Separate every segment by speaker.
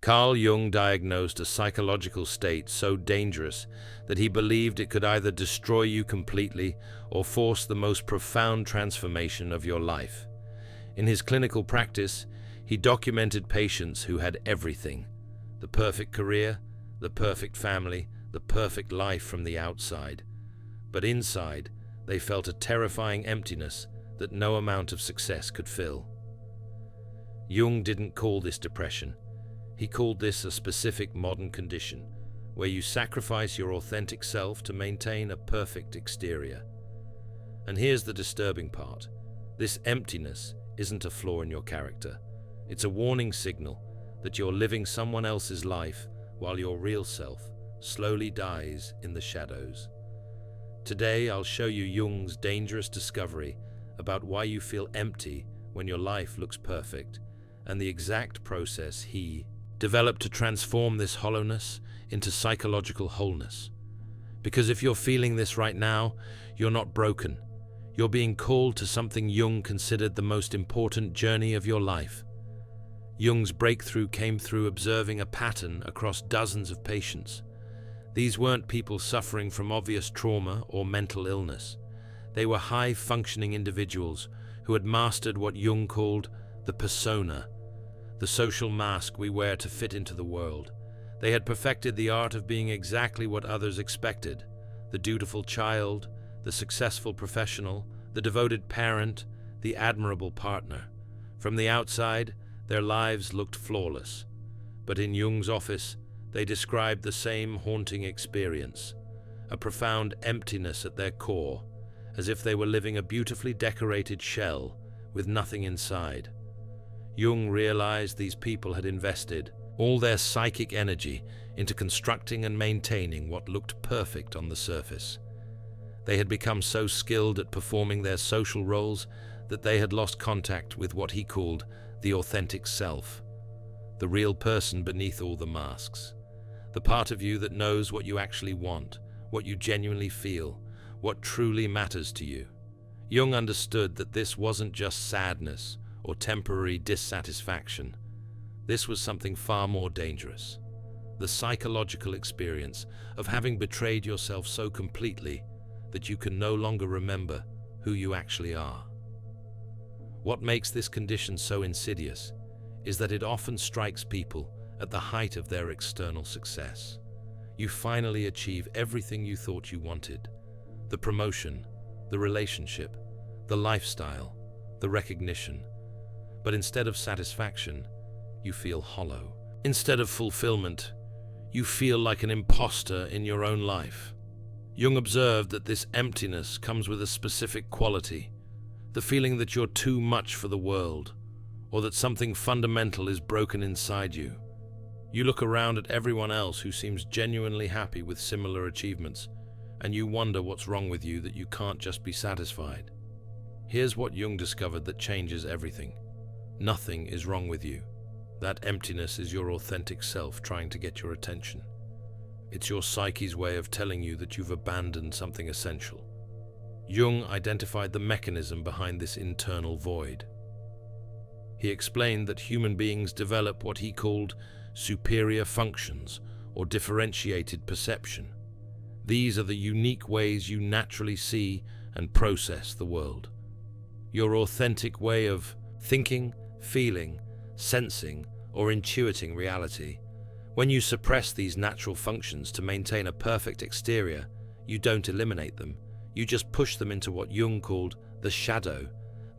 Speaker 1: Carl Jung diagnosed a psychological state so dangerous that he believed it could either destroy you completely or force the most profound transformation of your life. In his clinical practice, he documented patients who had everything: the perfect career, the perfect family, the perfect life from the outside. But inside, they felt a terrifying emptiness that no amount of success could fill. Jung didn't call this depression. He called this a specific modern condition, where you sacrifice your authentic self to maintain a perfect exterior. And here's the disturbing part. This emptiness isn't a flaw in your character. It's a warning signal that you're living someone else's life while your real self slowly dies in the shadows. Today, I'll show you Jung's dangerous discovery about why you feel empty when your life looks perfect, and the exact process he developed to transform this hollowness into psychological wholeness. Because if you're feeling this right now, you're not broken. You're being called to something Jung considered the most important journey of your life. Jung's breakthrough came through observing a pattern across dozens of patients. These weren't people suffering from obvious trauma or mental illness. They were high-functioning individuals who had mastered what Jung called the persona, the social mask we wear to fit into the world. They had perfected the art of being exactly what others expected: the dutiful child, the successful professional, the devoted parent, the admirable partner. From the outside, their lives looked flawless. But in Jung's office, they described the same haunting experience: a profound emptiness at their core, as if they were living a beautifully decorated shell with nothing inside. Jung realized these people had invested all their psychic energy into constructing and maintaining what looked perfect on the surface. They had become so skilled at performing their social roles that they had lost contact with what he called the authentic self, the real person beneath all the masks, the part of you that knows what you actually want, what you genuinely feel, what truly matters to you. Jung understood that this wasn't just sadness or temporary dissatisfaction. This was something far more dangerous: the psychological experience of having betrayed yourself so completely that you can no longer remember who you actually are. What makes this condition so insidious is that it often strikes people at the height of their external success. You finally achieve everything you thought you wanted: the promotion, the relationship, the lifestyle, the recognition. But instead of satisfaction, you feel hollow. Instead of fulfillment, you feel like an imposter in your own life. Jung observed that this emptiness comes with a specific quality: the feeling that you're too much for the world, or that something fundamental is broken inside you. You look around at everyone else who seems genuinely happy with similar achievements, and you wonder what's wrong with you that you can't just be satisfied. Here's what Jung discovered that changes everything. Nothing is wrong with you. That emptiness is your authentic self trying to get your attention. It's your psyche's way of telling you that you've abandoned something essential. Jung identified the mechanism behind this internal void. He explained that human beings develop what he called superior functions, or differentiated perception. These are the unique ways you naturally see and process the world. Your authentic way of thinking, feeling, sensing, or intuiting reality. When you suppress these natural functions to maintain a perfect exterior, you don't eliminate them. You just push them into what Jung called the shadow,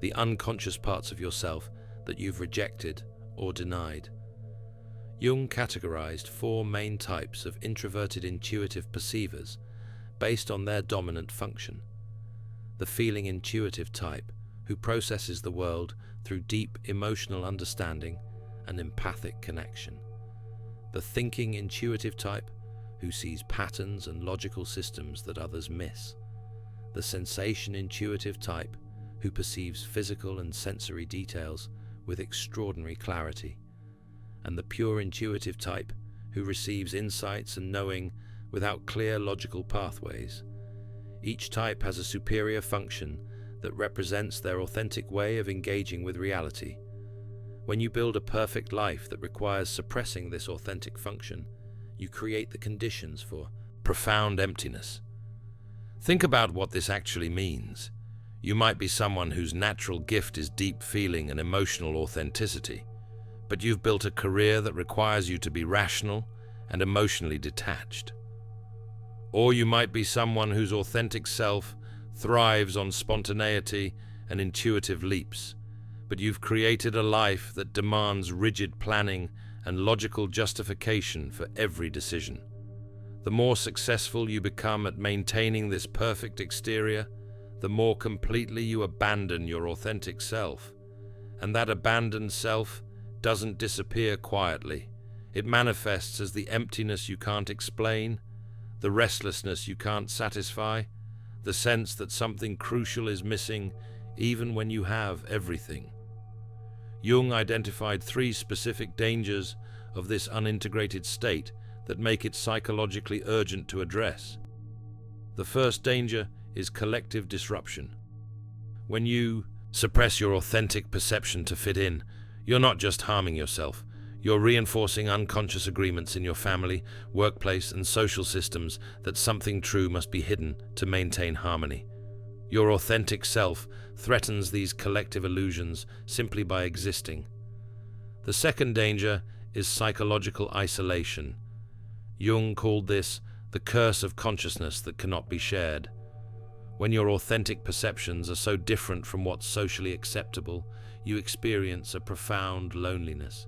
Speaker 1: the unconscious parts of yourself that you've rejected or denied. Jung categorized 4 main types of introverted intuitive perceivers based on their dominant function. The feeling intuitive type, who processes the world through deep emotional understanding and empathic connection. The thinking intuitive type, who sees patterns and logical systems that others miss. The sensation intuitive type, who perceives physical and sensory details with extraordinary clarity. And the pure intuitive type, who receives insights and knowing without clear logical pathways. Each type has a superior function that represents their authentic way of engaging with reality. When you build a perfect life that requires suppressing this authentic function, you create the conditions for profound emptiness. Think about what this actually means. You might be someone whose natural gift is deep feeling and emotional authenticity, but you've built a career that requires you to be rational and emotionally detached. Or you might be someone whose authentic self thrives on spontaneity and intuitive leaps, but you've created a life that demands rigid planning and logical justification for every decision. The more successful you become at maintaining this perfect exterior, the more completely you abandon your authentic self. And that abandoned self doesn't disappear quietly. It manifests as the emptiness you can't explain, the restlessness you can't satisfy, the sense that something crucial is missing even when you have everything. Jung identified 3 specific dangers of this unintegrated state that make it psychologically urgent to address. The first danger is collective disruption. When you suppress your authentic perception to fit in, you're not just harming yourself, you're reinforcing unconscious agreements in your family, workplace, and social systems that something true must be hidden to maintain harmony. Your authentic self threatens these collective illusions simply by existing. The second danger is psychological isolation. Jung called this the curse of consciousness that cannot be shared. When your authentic perceptions are so different from what's socially acceptable, you experience a profound loneliness.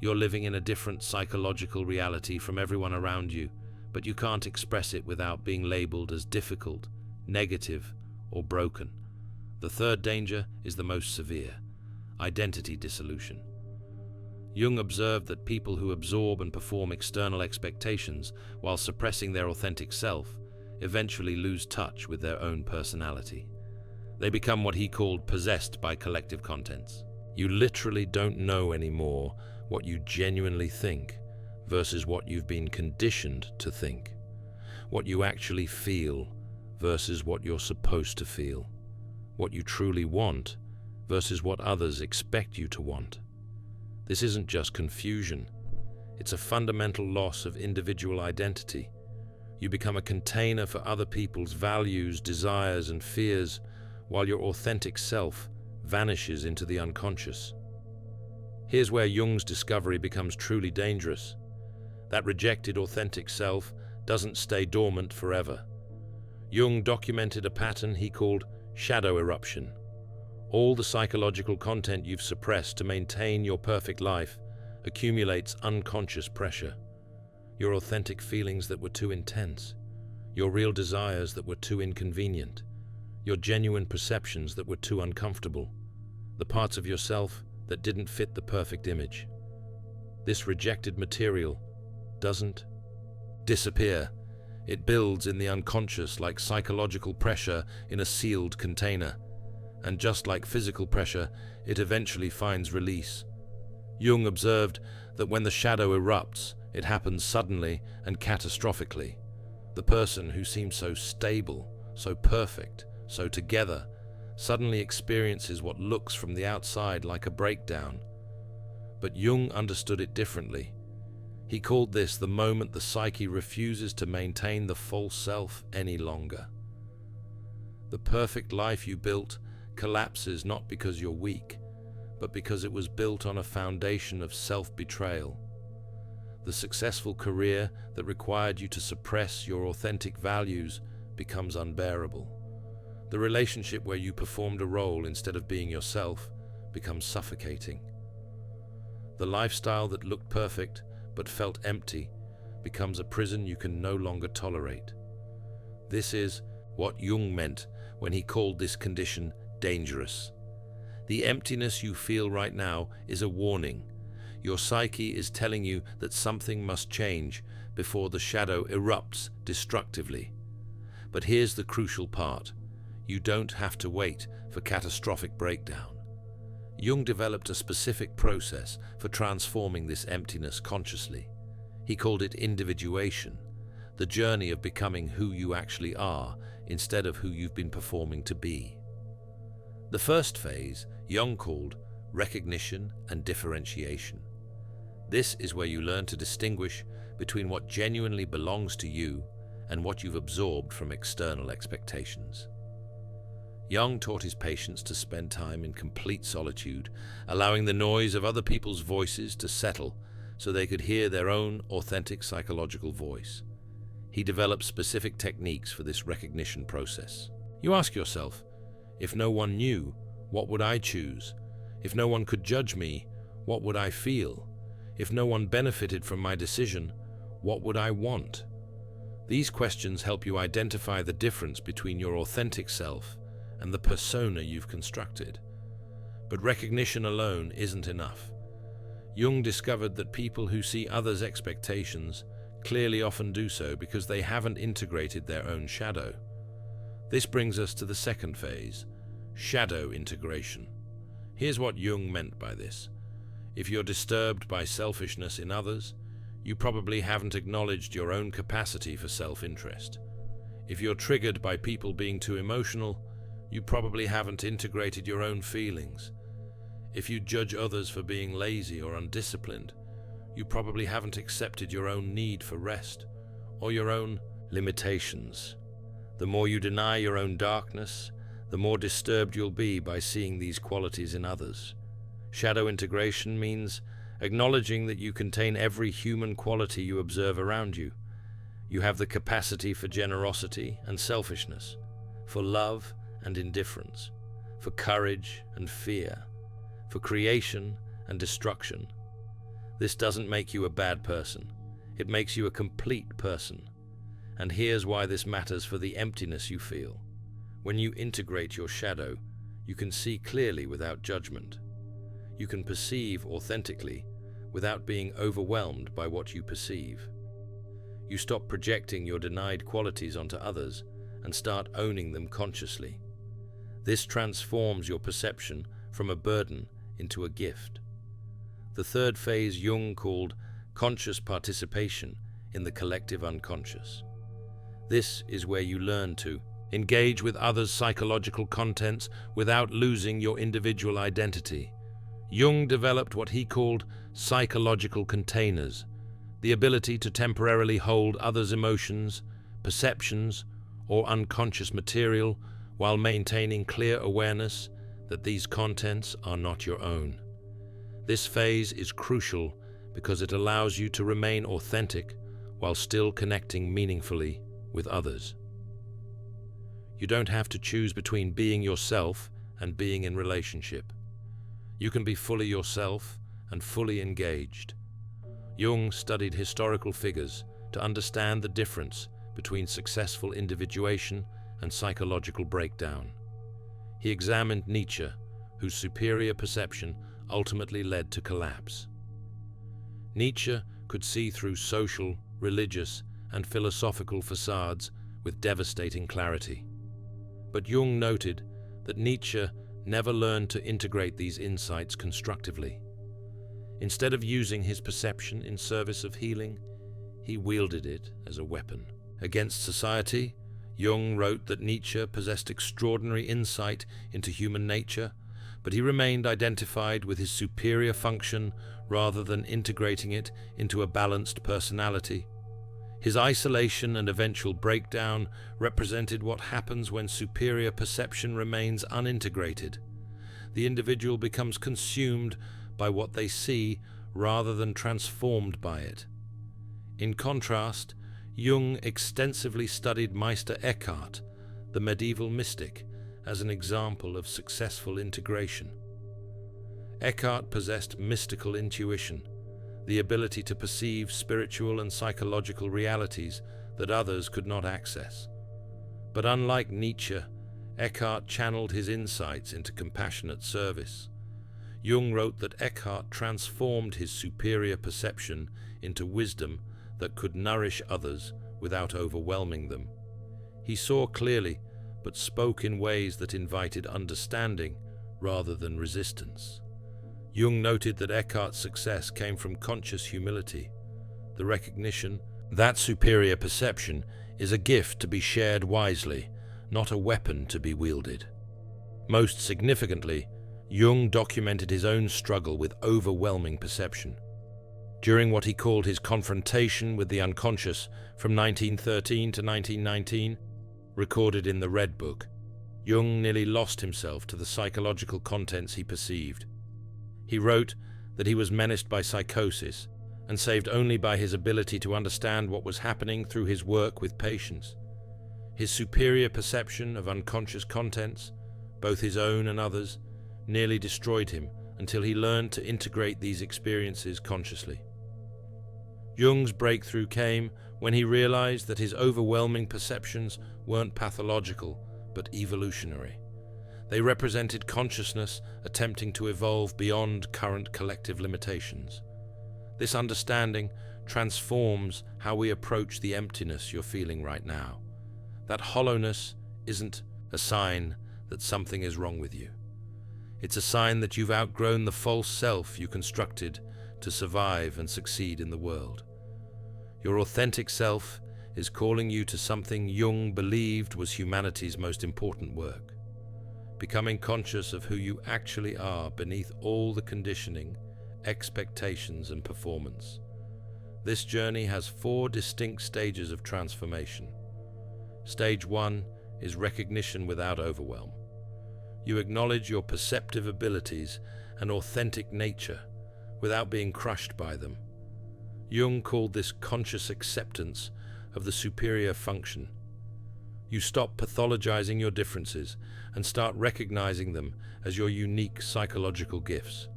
Speaker 1: You're living in a different psychological reality from everyone around you, but you can't express it without being labeled as difficult, negative, or broken. The third danger is the most severe: identity dissolution. Jung observed that people who absorb and perform external expectations while suppressing their authentic self eventually lose touch with their own personality. They become what he called possessed by collective contents. You literally don't know anymore what you genuinely think versus what you've been conditioned to think, what you actually feel versus what you're supposed to feel, what you truly want versus what others expect you to want. This isn't just confusion, it's a fundamental loss of individual identity. You become a container for other people's values, desires, and fears, while your authentic self vanishes into the unconscious. Here's where Jung's discovery becomes truly dangerous. That rejected authentic self doesn't stay dormant forever. Jung documented a pattern he called shadow eruption. All the psychological content you've suppressed to maintain your perfect life accumulates unconscious pressure. Your authentic feelings that were too intense, your real desires that were too inconvenient, your genuine perceptions that were too uncomfortable, the parts of yourself that didn't fit the perfect image. This rejected material doesn't disappear. It builds in the unconscious like psychological pressure in a sealed container. And just like physical pressure, it eventually finds release. Jung observed that when the shadow erupts, it happens suddenly and catastrophically. The person who seemed so stable, so perfect, so together, suddenly experiences what looks from the outside like a breakdown. But Jung understood it differently. He called this the moment the psyche refuses to maintain the false self any longer. The perfect life you built collapses not because you're weak, but because it was built on a foundation of self-betrayal. The successful career that required you to suppress your authentic values becomes unbearable. The relationship where you performed a role instead of being yourself becomes suffocating. The lifestyle that looked perfect but felt empty becomes a prison you can no longer tolerate. This is what Jung meant when he called this condition dangerous. The emptiness you feel right now is a warning. Your psyche is telling you that something must change before the shadow erupts destructively. But here's the crucial part. You don't have to wait for catastrophic breakdown. Jung developed a specific process for transforming this emptiness consciously. He called it individuation, the journey of becoming who you actually are instead of who you've been performing to be. The first phase, Jung called recognition, and differentiation. This is where you learn to distinguish between what genuinely belongs to you and what you've absorbed from external expectations. Jung taught his patients to spend time in complete solitude, allowing the noise of other people's voices to settle so they could hear their own authentic psychological voice. He developed specific techniques for this recognition process. You ask yourself, if no one knew, what would I choose? If no one could judge me, what would I feel? If no one benefited from my decision, what would I want? These questions help you identify the difference between your authentic self and the persona you've constructed. But recognition alone isn't enough. Jung discovered that people who see others' expectations clearly often do so because they haven't integrated their own shadow. This brings us to the second phase, shadow integration. Here's what Jung meant by this. If you're disturbed by selfishness in others, you probably haven't acknowledged your own capacity for self-interest. If you're triggered by people being too emotional, you probably haven't integrated your own feelings. If you judge others for being lazy or undisciplined, you probably haven't accepted your own need for rest or your own limitations. The more you deny your own darkness, the more disturbed you'll be by seeing these qualities in others. Shadow integration means acknowledging that you contain every human quality you observe around you. You have the capacity for generosity and selfishness, for love and indifference, for courage and fear, for creation and destruction. This doesn't make you a bad person. It makes you a complete person. And here's why this matters for the emptiness you feel. When you integrate your shadow, you can see clearly without judgment. You can perceive authentically without being overwhelmed by what you perceive. You stop projecting your denied qualities onto others and start owning them consciously. This transforms your perception from a burden into a gift. The third phase Jung called conscious participation in the collective unconscious. This is where you learn to engage with others' psychological contents without losing your individual identity. Jung developed what he called psychological containers, the ability to temporarily hold others' emotions, perceptions, or unconscious material while maintaining clear awareness that these contents are not your own. This phase is crucial because it allows you to remain authentic while still connecting meaningfully with others. You don't have to choose between being yourself and being in relationship. You can be fully yourself and fully engaged. Jung studied historical figures to understand the difference between successful individuation and psychological breakdown. He examined Nietzsche, whose superior perception ultimately led to collapse. Nietzsche could see through social, religious, and philosophical facades with devastating clarity. But Jung noted that Nietzsche never learned to integrate these insights constructively. Instead of using his perception in service of healing, he wielded it as a weapon. Against society, Jung wrote that Nietzsche possessed extraordinary insight into human nature, but he remained identified with his superior function rather than integrating it into a balanced personality. His isolation and eventual breakdown represented what happens when superior perception remains unintegrated. The individual becomes consumed by what they see rather than transformed by it. In contrast, Jung extensively studied Meister Eckhart, the medieval mystic, as an example of successful integration. Eckhart possessed mystical intuition, the ability to perceive spiritual and psychological realities that others could not access. But unlike Nietzsche, Eckhart channeled his insights into compassionate service. Jung wrote that Eckhart transformed his superior perception into wisdom that could nourish others without overwhelming them. He saw clearly, but spoke in ways that invited understanding rather than resistance. Jung noted that Eckhart's success came from conscious humility, the recognition that superior perception is a gift to be shared wisely, not a weapon to be wielded. Most significantly, Jung documented his own struggle with overwhelming perception. During what he called his confrontation with the unconscious from 1913 to 1919, recorded in the Red Book, Jung nearly lost himself to the psychological contents he perceived. He wrote that he was menaced by psychosis and saved only by his ability to understand what was happening through his work with patients. His superior perception of unconscious contents, both his own and others, nearly destroyed him until he learned to integrate these experiences consciously. Jung's breakthrough came when he realized that his overwhelming perceptions weren't pathological, but evolutionary. They represented consciousness attempting to evolve beyond current collective limitations. This understanding transforms how we approach the emptiness you're feeling right now. That hollowness isn't a sign that something is wrong with you. It's a sign that you've outgrown the false self you constructed to survive and succeed in the world. Your authentic self is calling you to something Jung believed was humanity's most important work. Becoming conscious of who you actually are beneath all the conditioning, expectations, and performance. This journey has 4 distinct stages of transformation. Stage 1 is recognition without overwhelm. You acknowledge your perceptive abilities and authentic nature without being crushed by them. Jung called this conscious acceptance of the superior function. You stop pathologizing your differences and start recognizing them as your unique psychological gifts.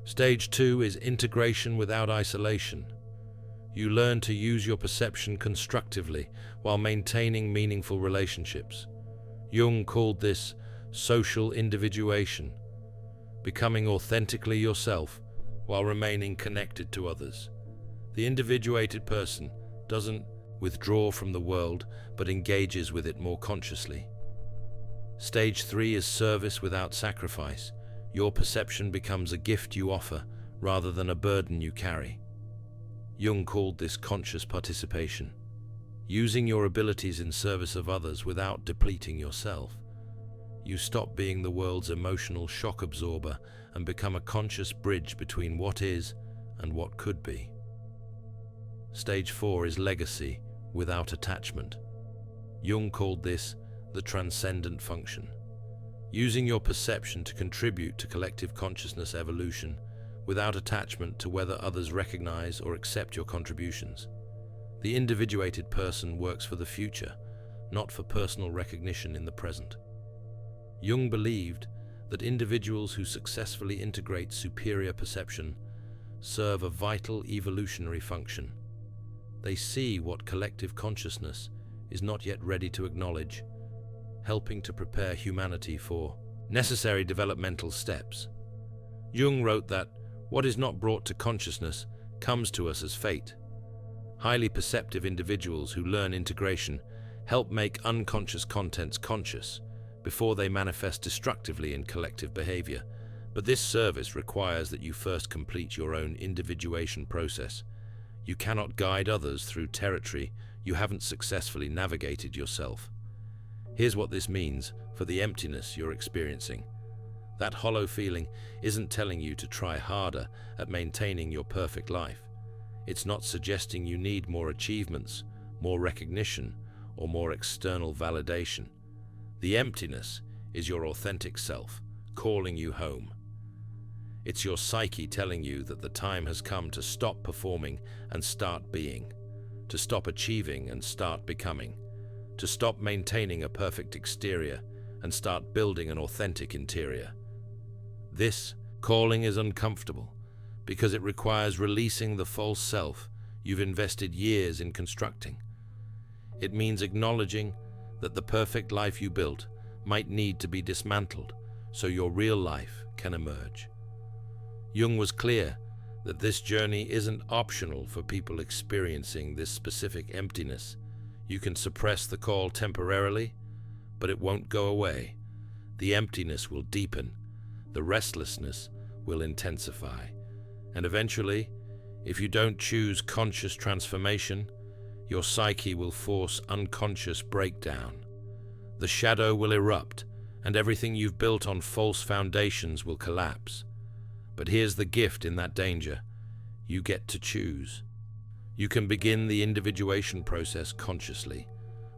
Speaker 1: Stage 2 is integration without isolation. You learn to use your perception constructively while maintaining meaningful relationships. Jung called this social individuation, becoming authentically yourself while remaining connected to others. The individuated person doesn't withdraw from the world, but engages with it more consciously. Stage 3 is service without sacrifice. Your perception becomes a gift you offer rather than a burden you carry. Jung called this conscious participation, using your abilities in service of others without depleting yourself. You stop being the world's emotional shock absorber and become a conscious bridge between what is and what could be. Stage 4 is legacy without attachment. Jung called this the transcendent function, using your perception to contribute to collective consciousness evolution without attachment to whether others recognize or accept your contributions. The individuated person works for the future, not for personal recognition in the present. Jung believed that individuals who successfully integrate superior perception serve a vital evolutionary function. They see what collective consciousness is not yet ready to acknowledge, helping to prepare humanity for necessary developmental steps. Jung wrote that what is not brought to consciousness comes to us as fate. Highly perceptive individuals who learn integration help make unconscious contents conscious before they manifest destructively in collective behavior. But this service requires that you first complete your own individuation process. You cannot guide others through territory you haven't successfully navigated yourself. Here's what this means for the emptiness you're experiencing. That hollow feeling isn't telling you to try harder at maintaining your perfect life. It's not suggesting you need more achievements, more recognition, or more external validation. The emptiness is your authentic self, calling you home. It's your psyche telling you that the time has come to stop performing and start being, to stop achieving and start becoming, to stop maintaining a perfect exterior and start building an authentic interior. This calling is uncomfortable because it requires releasing the false self you've invested years in constructing. It means acknowledging that the perfect life you built might need to be dismantled so your real life can emerge. Jung was clear that this journey isn't optional for people experiencing this specific emptiness. You can suppress the call temporarily, but it won't go away. The emptiness will deepen, the restlessness will intensify, and eventually, if you don't choose conscious transformation, your psyche will force unconscious breakdown. The shadow will erupt, and everything you've built on false foundations will collapse. But here's the gift in that danger. You get to choose. You can begin the individuation process consciously,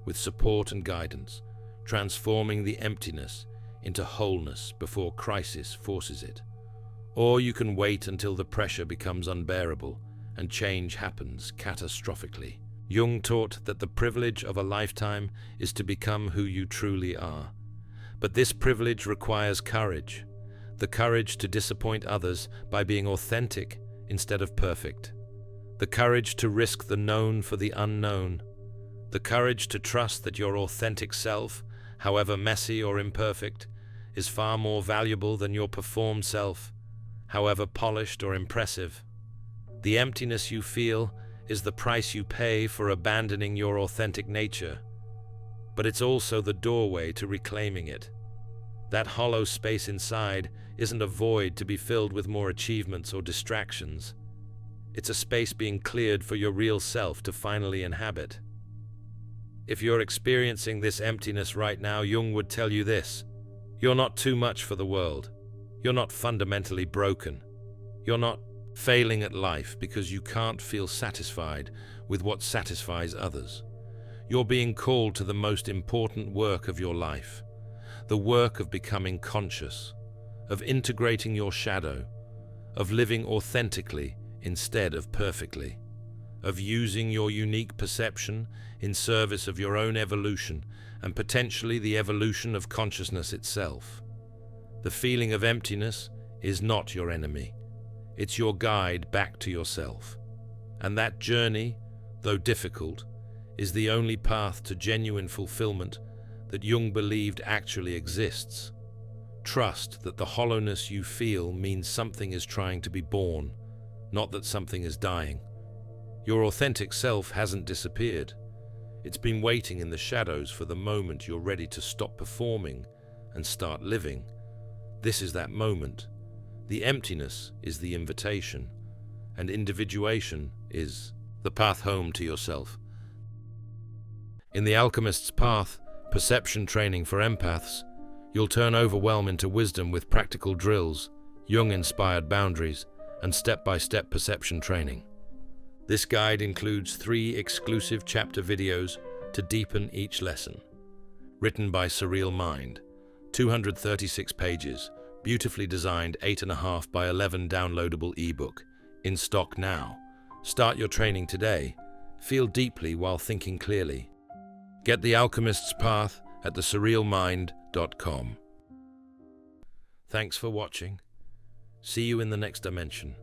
Speaker 1: with support and guidance, transforming the emptiness into wholeness before crisis forces it. Or you can wait until the pressure becomes unbearable and change happens catastrophically. Jung taught that the privilege of a lifetime is to become who you truly are. But this privilege requires courage, the courage to disappoint others by being authentic instead of perfect, the courage to risk the known for the unknown, the courage to trust that your authentic self, however messy or imperfect, is far more valuable than your performed self, however polished or impressive. The emptiness you feel is the price you pay for abandoning your authentic nature, but it's also the doorway to reclaiming it. That hollow space inside isn't a void to be filled with more achievements or distractions. It's a space being cleared for your real self to finally inhabit. If you're experiencing this emptiness right now, Jung would tell you this: you're not too much for the world. You're not fundamentally broken. You're not failing at life because you can't feel satisfied with what satisfies others. You're being called to the most important work of your life, the work of becoming conscious, of integrating your shadow, of living authentically instead of perfectly, of using your unique perception in service of your own evolution and potentially the evolution of consciousness itself. The feeling of emptiness is not your enemy. It's your guide back to yourself. And that journey, though difficult, is the only path to genuine fulfillment that Jung believed actually exists. Trust that the hollowness you feel means something is trying to be born, not that something is dying. Your authentic self hasn't disappeared. It's been waiting in the shadows for the moment you're ready to stop performing and start living. This is that moment. The emptiness is the invitation, and individuation is the path home to yourself. In The Alchemist's Path, perception training for empaths, you'll turn overwhelm into wisdom with practical drills, Jung-inspired boundaries, and step-by-step perception training. This guide includes 3 exclusive chapter videos to deepen each lesson. Written by Surreal Mind, 236 pages, beautifully designed 8.5 by 11 downloadable ebook, in stock now. Start your training today. Feel deeply while thinking clearly. Get The Alchemist's Path at thesurrealmind.com. Thanks for watching. See you in the next dimension.